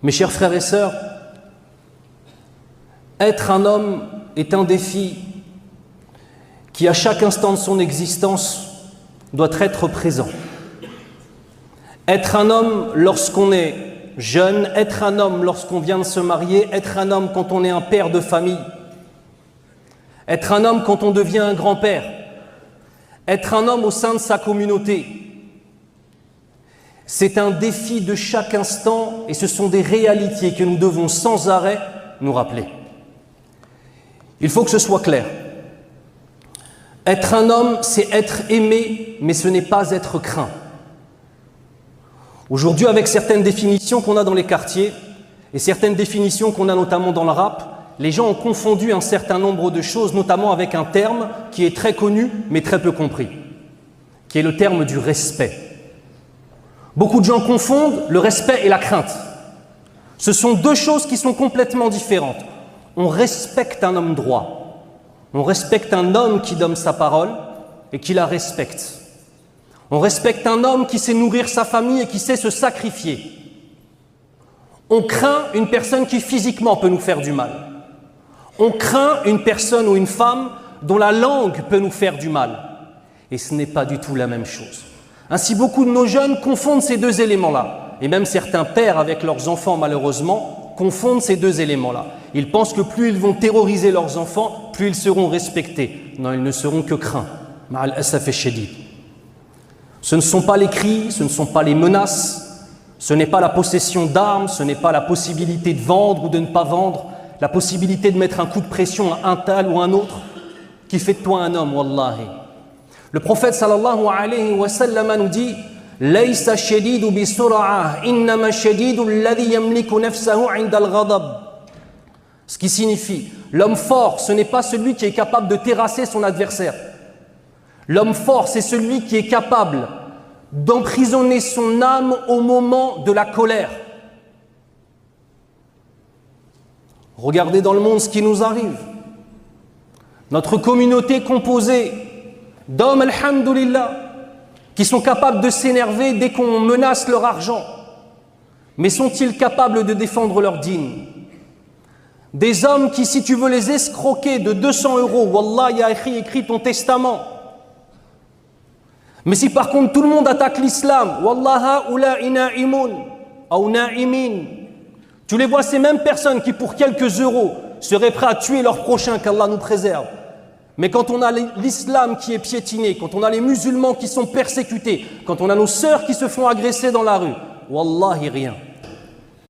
Mes chers frères et sœurs, être un homme est un défi qui, à chaque instant de son existence, doit être présent. Être un homme lorsqu'on est jeune, être un homme lorsqu'on vient de se marier, être un homme quand on est un père de famille, être un homme quand on devient un grand-père, être un homme au sein de sa communauté. C'est un défi de chaque instant et ce sont des réalités que nous devons sans arrêt nous rappeler. Il faut que ce soit clair. Être un homme, c'est être aimé, mais ce n'est pas être craint. Aujourd'hui, avec certaines définitions qu'on a dans les quartiers et certaines définitions qu'on a notamment dans le rap, les gens ont confondu un certain nombre de choses, notamment avec un terme qui est très connu, mais très peu compris, qui est le terme du respect. Beaucoup de gens confondent le respect et la crainte. Ce sont deux choses qui sont complètement différentes. On respecte un homme droit. On respecte un homme qui donne sa parole et qui la respecte. On respecte un homme qui sait nourrir sa famille et qui sait se sacrifier. On craint une personne qui physiquement peut nous faire du mal. On craint une personne ou une femme dont la langue peut nous faire du mal. Et ce n'est pas du tout la même chose. Ainsi, beaucoup de nos jeunes confondent ces deux éléments-là. Et même certains pères avec leurs enfants, malheureusement, confondent ces deux éléments-là. Ils pensent que plus ils vont terroriser leurs enfants, plus ils seront respectés. Non, ils ne seront que craints. Ma'al asaf shadid. Ce ne sont pas les cris, ce ne sont pas les menaces, ce n'est pas la possession d'armes, ce n'est pas la possibilité de vendre ou de ne pas vendre, la possibilité de mettre un coup de pression à un tel ou un autre qui fait de toi un homme, wallahi. Le prophète sallallahu alayhi wa sallam nous dit Laysa shadidu bi sur'ah, innama shadidu alladhi yamliku nafsahu 'inda al-ghadab. Ce qui signifie, l'homme fort, ce n'est pas celui qui est capable de terrasser son adversaire. L'homme fort, c'est celui qui est capable d'emprisonner son âme au moment de la colère. Regardez dans le monde ce qui nous arrive. Notre communauté composée d'hommes, alhamdoulilah, qui sont capables de s'énerver dès qu'on menace leur argent. Mais sont-ils capables de défendre leur dîne? Des hommes qui, si tu veux les escroquer de 200 €, wallah, ya écrit ton testament. Mais si par contre tout le monde attaque l'islam, wallah ha'ula'i na'imun, ou na'imin, tu les vois, ces mêmes personnes qui pour quelques euros seraient prêts à tuer leur prochain, qu'Allah nous préserve. Mais quand on a l'islam qui est piétiné, quand on a les musulmans qui sont persécutés, quand on a nos sœurs qui se font agresser dans la rue, wallahi rien.